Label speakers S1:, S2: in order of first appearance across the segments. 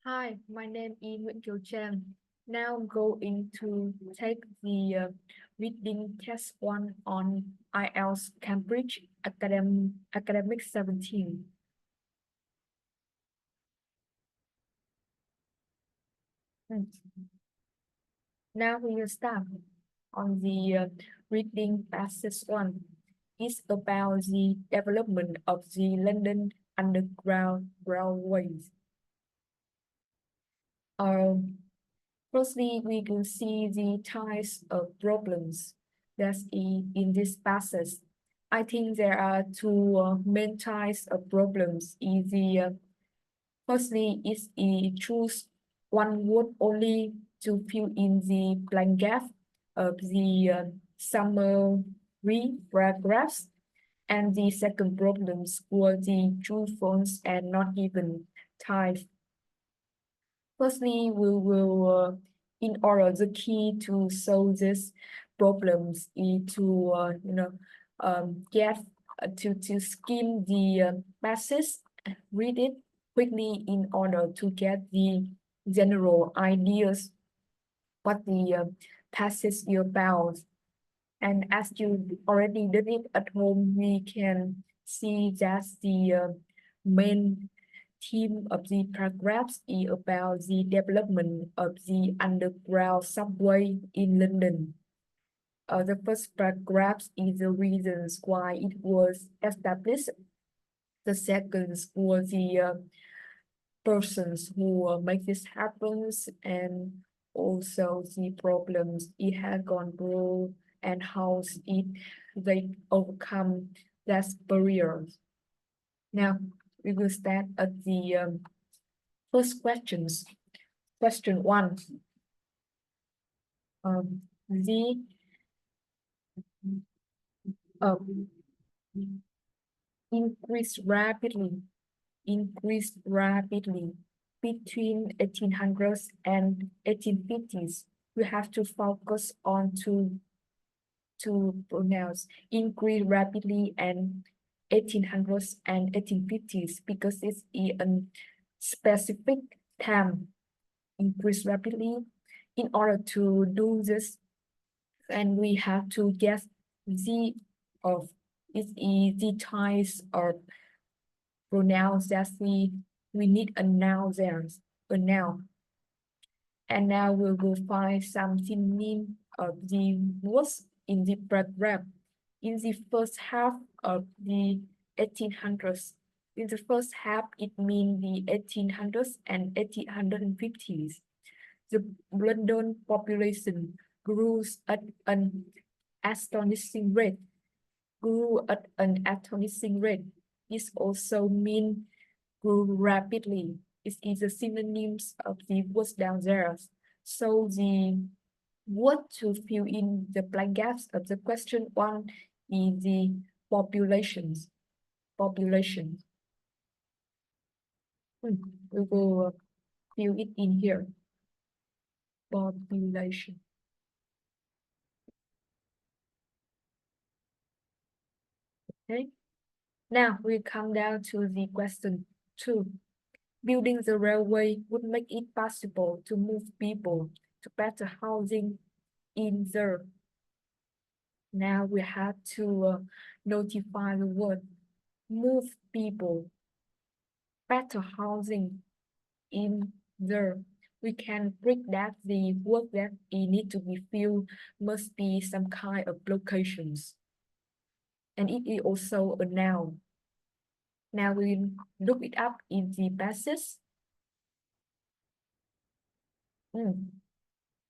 S1: Hi, my name is Nguyễn Kiều Trang. Now I'm going to take the reading test one on IELTS Cambridge Academic 17. Now we will start on the reading passage one. It's about the development of the London Underground Railways. Firstly, we can see the types of problems that's in this passage. I think there are two main types of problems. Firstly, is choose one word only to fill in the blank gap of the summary paragraphs. And the second problems were the true, false, and not given types. Firstly, we will, in order the key to solve these problems is to, get to skim the passage, read it quickly in order to get the general ideas what the passage is about. And as you already did it at home, we can see that the main theme of the paragraphs is about the development of the underground subway in London. The first paragraph is the reasons why it was established. The second was the persons who make this happen, and also the problems it has gone through and how they overcome that barriers. Now we will start at the first questions. Question one. The increased rapidly between 1800s and 1850s. We have to focus on two pronouns, increase rapidly and 1800s and 1850s because it's a specific time, increase rapidly. In order to do this, and we have to guess the of the types of pronouns that we need a noun there, a noun. And now we will find some synonym of the words in the paragraph. In the first half of the 1800s, in the first half, it means the 1800s and 1850s. The London population grew at an astonishing rate. This also means grew rapidly. It is a synonyms of the words down there. So the word to fill in the blank gaps of the question one is the populations. Population. We will fill it in here. Population. Okay. Now we come down to the question two. Building the railway would make it possible to move people to better housing in there. Now we have to notify the word move people, better housing in there. We can break that the word that it need to be filled must be some kind of locations. And it is also a noun. Now we look it up in the passage.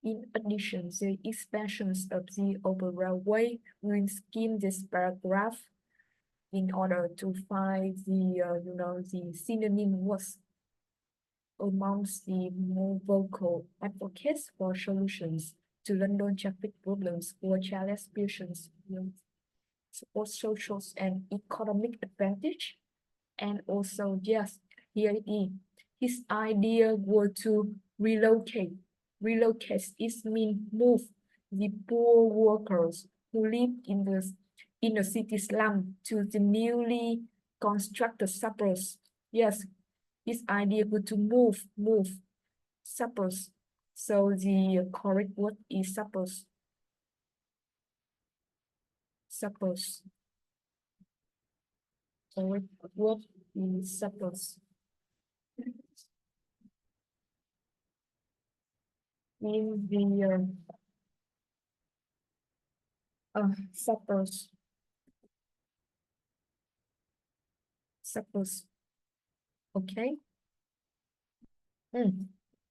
S1: In addition, the expansions of the open railway will skim this paragraph in order to find the the synonym words amongst the more vocal advocates for solutions to London traffic problems or child aspirations, support social and economic advantage. And also, yes, here it is. His idea was to relocate. Relocate is mean move the poor workers who live in the city slum to the newly constructed suburbs. Yes, This idea would to move, suppose. So the correct word is suppose. Suppose. Correct word is suppose. In the suppose. Suppose. Okay.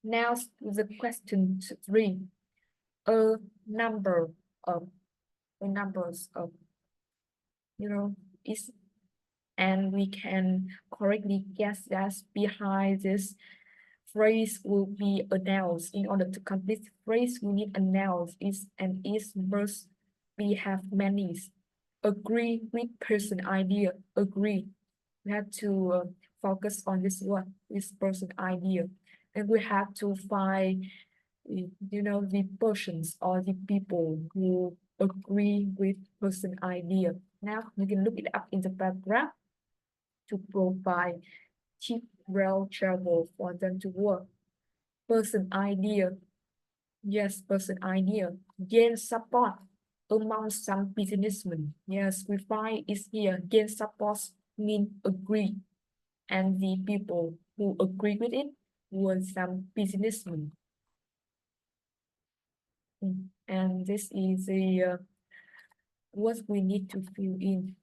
S1: Now the question 3. A number of numbers of is, and we can correctly guess that behind this phrase will be announced. In order to complete the phrase, we need announce is and is verse. We have many. Agree with person idea. Agree. We have to focus on this one, this person idea, and we have to find the persons or the people who agree with person idea. Now you can look it up in the paragraph to provide cheap rail travel for them to work. Person idea. Yes, person idea. Gain support among some businessmen. Yes, we find is here. Gain support mean agree. And the people who agree with it were some businessmen. And this is the what we need to fill in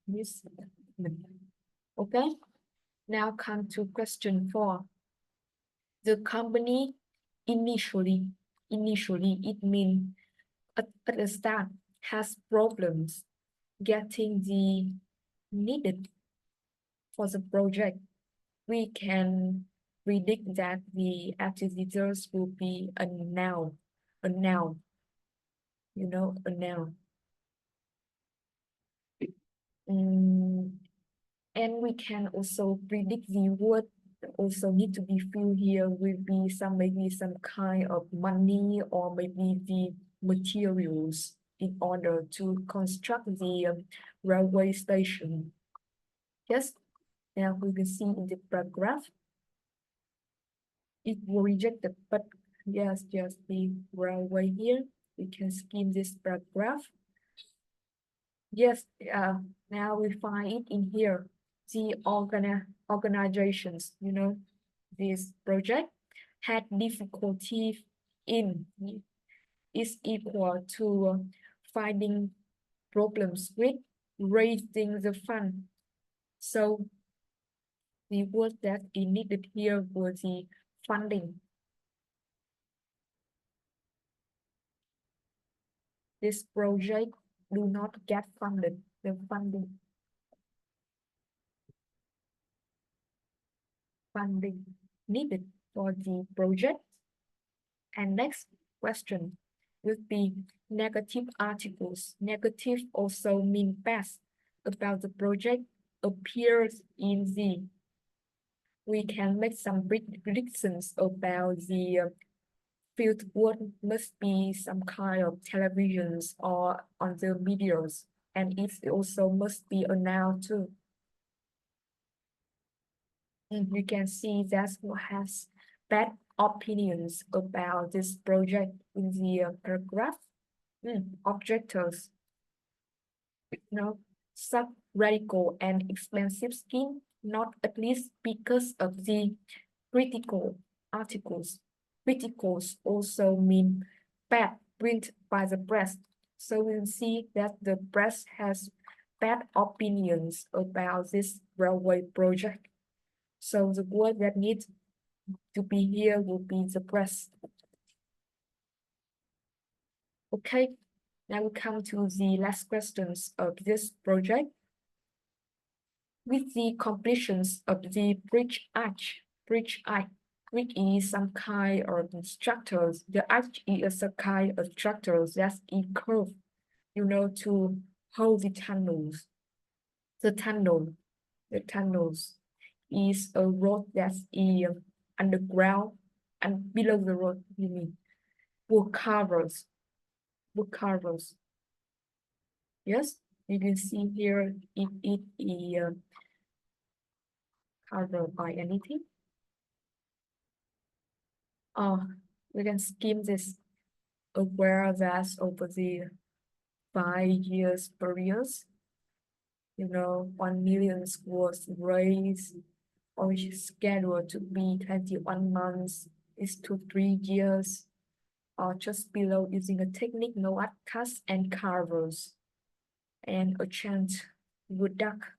S1: this. Okay, now come to question 4. The company initially it means at the start has problems getting the needed for the project. We can predict that the activators will be a noun, a noun. And we can also predict the word also need to be filled here will be maybe some kind of money or maybe the materials in order to construct the railway station. Yes, now we can see in the paragraph it was rejected, but yes, just the railway here. We can skim this paragraph. Yes, now we find it in here. The organizations, this project had difficulty in is equal to finding problems with raising the fund. So the word that is needed here was the funding. This project do not get funded. The funding needed for the project. And next question would be negative articles. Negative also mean bad about the project appears in the. We can make some predictions about the field work must be some kind of televisions or on the videos, and it also must be a noun too. You can see that has bad opinions about this project in the paragraph. Objectors, such radical and expensive scheme, not at least because of the critical articles. Criticals also mean bad print by the press. So we'll see that the press has bad opinions about this railway project. So the word that needs to be here will be the press. Okay, now we come to the last questions of this project. With the completions of the bridge arch, which is some kind of structures. The arch is a kind of structures that's in curve, to hold the tunnels. The tunnels is a road that's underground and below the road, wood carvers. Yes, you can see here it is covered by anything. We can skim this, aware that over the 5 years periods, 1 million was raised or is scheduled to be 21 months is to 3 years, or just below using a technique no cuts and carvers, and a chant would duck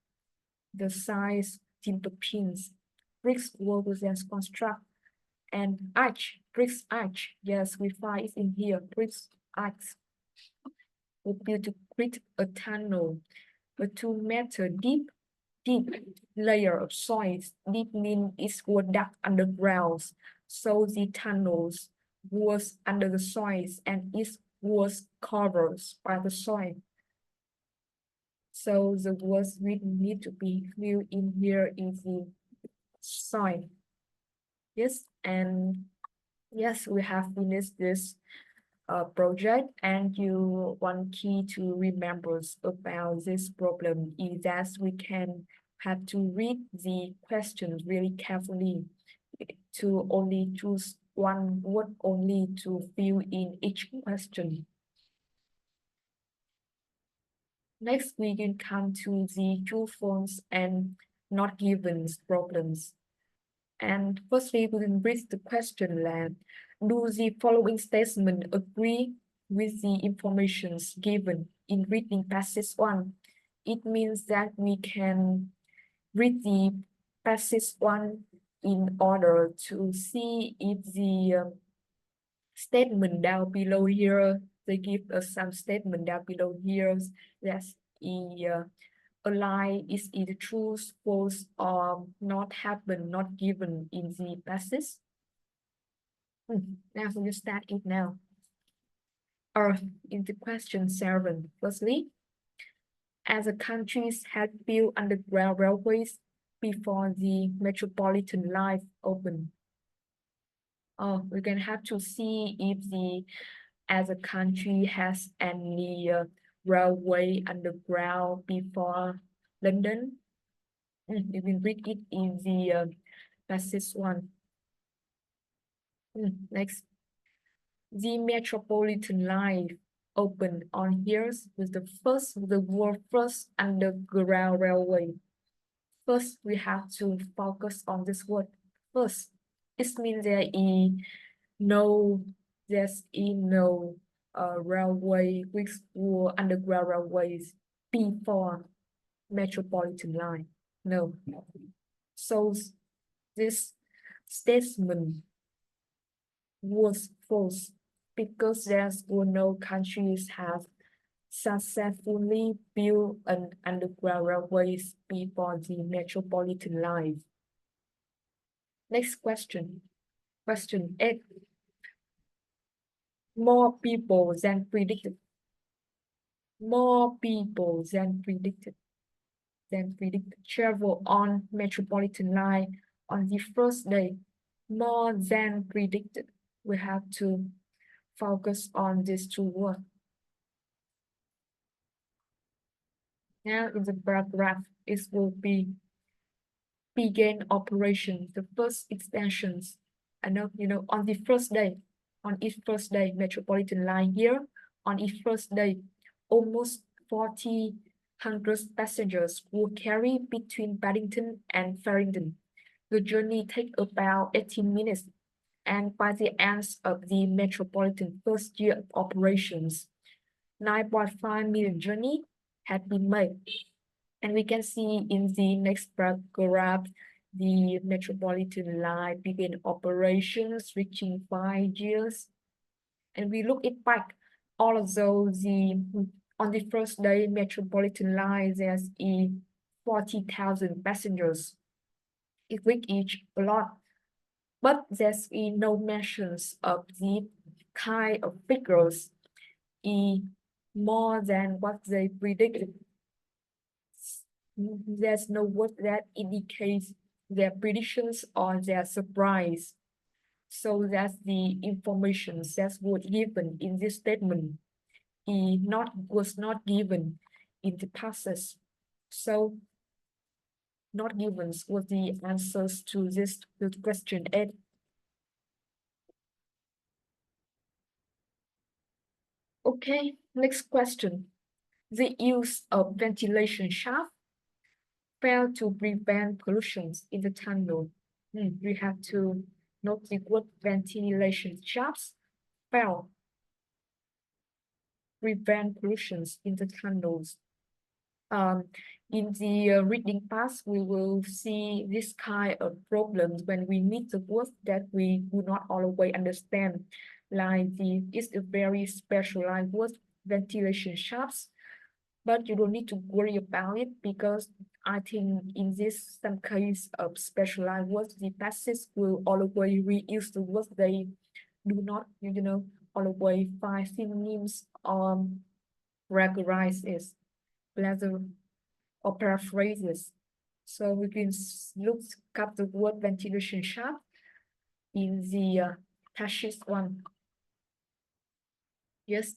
S1: the size timber pins. Bricks were then construct and arch, bricks arch. Yes, we find it in here. Bricks arch would be to create a tunnel, a 2 meter deep layer of soil. Deep means it was dug underground, so the tunnels was under the soil and it was covered by the soil. So the words we need to be filled in here is the soil. Yes, and yes, we have finished this project, and one key to remember about this problem is that we can have to read the questions really carefully to only choose one word only to fill in each question. Next, we can come to the true, false, and not given problems. And firstly, we can read the question land. Do the following statement agree with the information given in reading passage 1? It means that we can read the passage 1 in order to see if the statement down below here, they give us some statement down below here that's a lie is either true, false, or not happen, not given in the passage. Now we start it now. Or in the question 7, firstly, as the countries had built underground railways before the metropolitan line opened. We're gonna have to see if as a country has any railway underground before London. You will read it in the passage 1. Next, the metropolitan line opened on here with the world first underground railway. First, we have to focus on this word first. It means there's no railway which were underground railways before metropolitan line. No. So this statement was false because there were no countries have successfully built an underground railways before the metropolitan line. Next question. Question 8. More people than predicted. More people than predicted. Travel on metropolitan line on the first day. More than predicted. We have to focus on these two words. Now in the paragraph, it will be began operation, the first extensions. And on the first day, metropolitan line here, on its first day, almost 400 passengers will carry between Paddington and Farringdon. The journey takes about 18 minutes, and by the end of the metropolitan first year of operations, 9.5 million journey had been made. And we can see in the next paragraph, the metropolitan line began operations reaching 5 years. And we look it back, although on the first day metropolitan line there's 40,000 passengers. It reached a lot, but there's no mentions of the kind of figures more than what they predicted. There's no word that indicates their predictions or their surprise. So that's the information that was given in this statement was not given in the passage. So not given was the answers to this question 8. Okay, next question. The use of ventilation shaft failed to prevent pollution in the tunnel. We have to note the word ventilation shafts fail prevent pollution in the tunnels. Um, in the reading part, we will see this kind of problems when we meet the words that we do not always understand. Like it's a very specialized word, ventilation shafts, but you don't need to worry about it because I think in this some case of specialized words, the passage will always reuse the words they do not, always find synonyms regularize it, rather or paraphrases. So we can look up the word ventilation shaft in the passage one. Yes,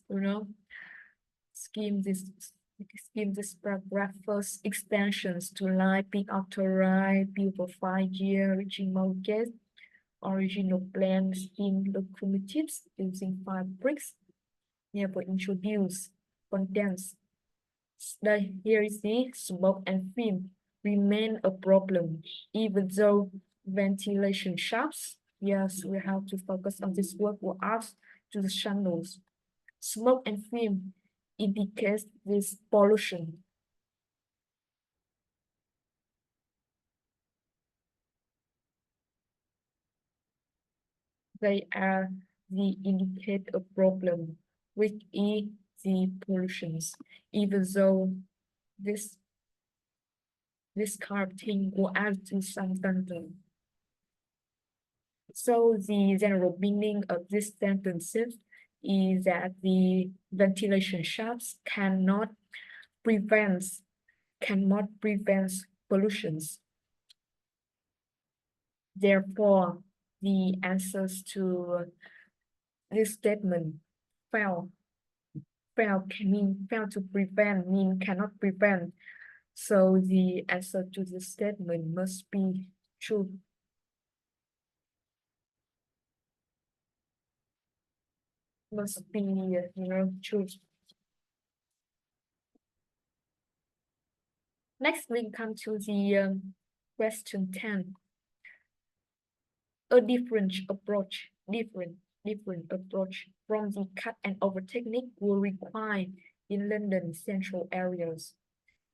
S1: scheme this paragraph first extensions to line being authorized before 5 year reaching market original plan scheme locomotives using 5 bricks never introduced condense. Here is the smoke and fume remain a problem even though ventilation shafts. Yes, we have to focus on this word or ask to the channels. Smoke and fume indicates this pollution. They are the indicate a problem, which is the pollutions, even though this this kind of thing will add to something. So the general meaning of this sentences is that the ventilation shafts prevent prevent pollutions. Therefore, the answers to this statement fail. Fail can mean fail to prevent mean cannot prevent. So the answer to this statement must be true. Must be true. Next, we come to the question 10. A different approach from the cut and over technique will require in London central areas.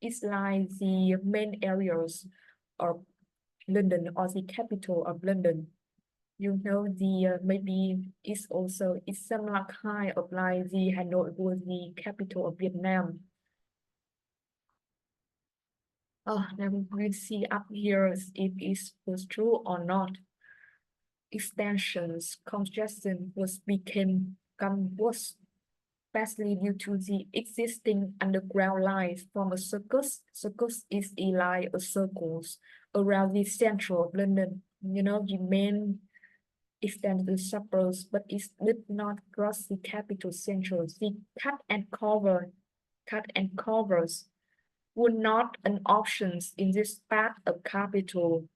S1: It's like the main areas of London or the capital of London. The maybe it's similar kind of like the Hanoi was the capital of Vietnam. Oh, then we'll see up here if it was true or not. Extensions congestion became worse, especially due to the existing underground lines from a circus. Circus is a line of circles around the central of London. The main extended the suburbs, but it did not cross the capital central. The cut and covers were not an option in this part of capital.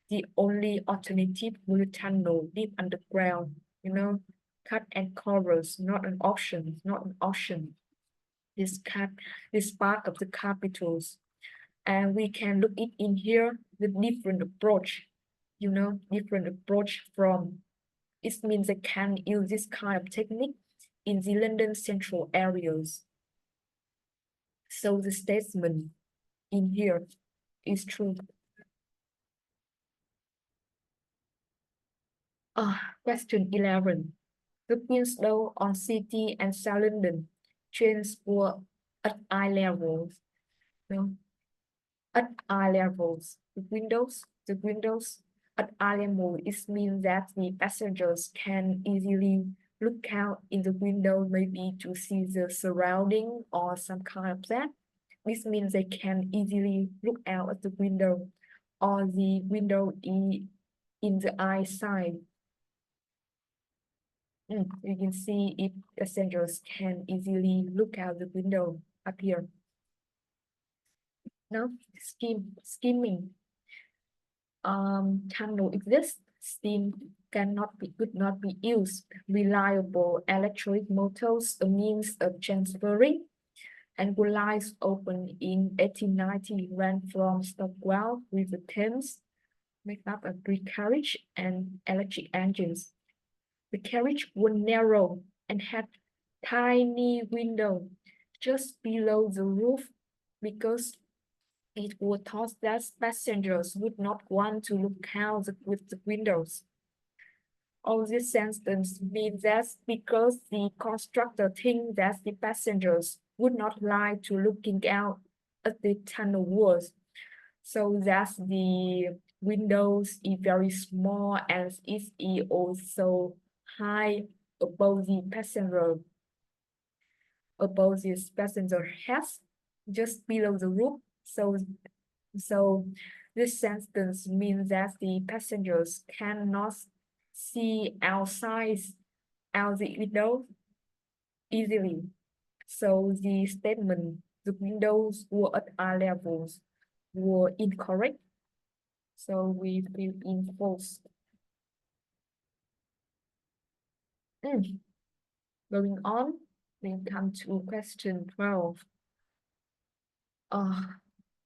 S1: The only alternative was tunnel deep underground. Cut and covers not an option, not an option. This part of the capitals, and we can look it in here the different approach. Different approach from. It means they can use this kind of technique in the London central areas. So the statement in here is true. Question 11. The windows on City and South London trains were at eye levels. No, at eye levels. The windows at eye level, it means that the passengers can easily look out in the window, maybe to see the surrounding or some kind of that. This means they can easily look out at the window or the window in the eye side. You can see if passengers can easily look out the window up here. No, skimming. tunnel exists, steam could not be used. Reliable electric motors a means of transferring, and when lines opened in 1890 ran from Stockwell River Thames, made up of three carriage and electric engines. The carriage was narrow and had tiny window just below the roof because it was thought that passengers would not want to look out with the windows. All this sentence means that because the constructor think that the passengers would not like to looking out at the tunnel walls, so that the windows is very small and it is also high above the passenger heads, just below the roof. So this sentence means that the passengers cannot see out the window easily. So the statement, the windows were at eye levels, were incorrect. So we fill in false. Going on, we come to question 12.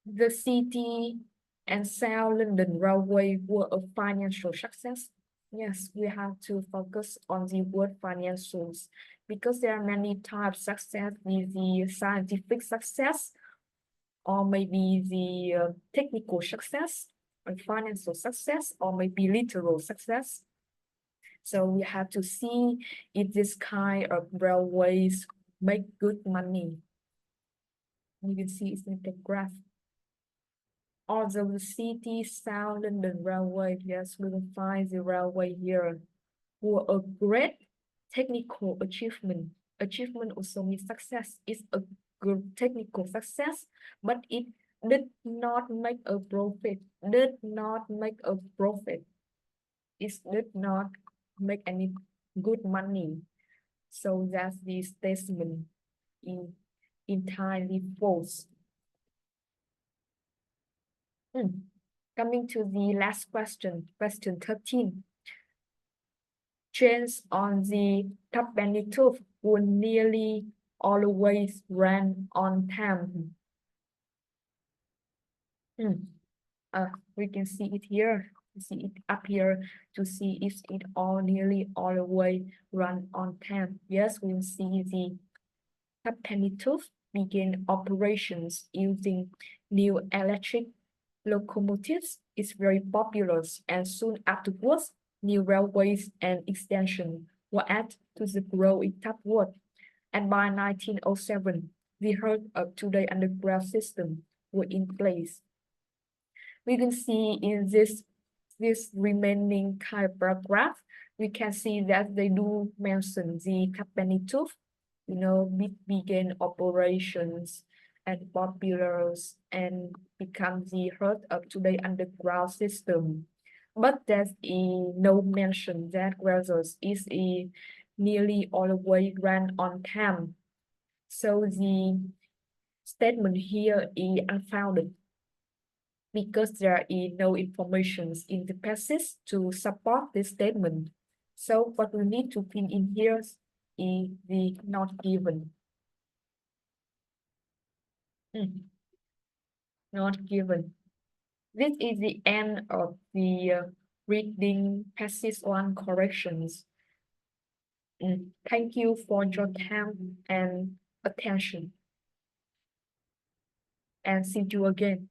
S1: The City and South London Railway were a financial success. Yes, we have to focus on the word financials because there are many types of success, with the scientific success, or maybe the technical success, or financial success, or maybe literal success. So we have to see if this kind of railways make good money. You can see it's in the graph. Although the City South London Railway, yes, we will find the railway here, were a great technical achievement. Achievement also means success. It's a good technical success, but it did not make a profit. Did not make a profit. It did not make any good money. So that's the statement entirely false. Coming to the last question, question 13. Trains on the Tubpenny Tube will nearly always run on time. We can see it here. See it up here to see if it all nearly always run on time. Yes, we'll see the Tubpenny Tube begin operations using new electric locomotives. Is very popular, and soon afterwards, new railways and extension were added to the growing tugboat. And by 1907, the heart of today underground system were in place. We can see in this remaining kind of paragraph, we can see that they do mention the Tubpenny Tube, began operations and popular and become the heart of today underground system. But there's no mention that whether is nearly always ran on time. So the statement here is unfounded because there is no information in the passage to support this statement. So what we need to fill in here is the not given. Not given. This is the end of the reading passage 1 corrections. Thank you for your time and attention. And see you again.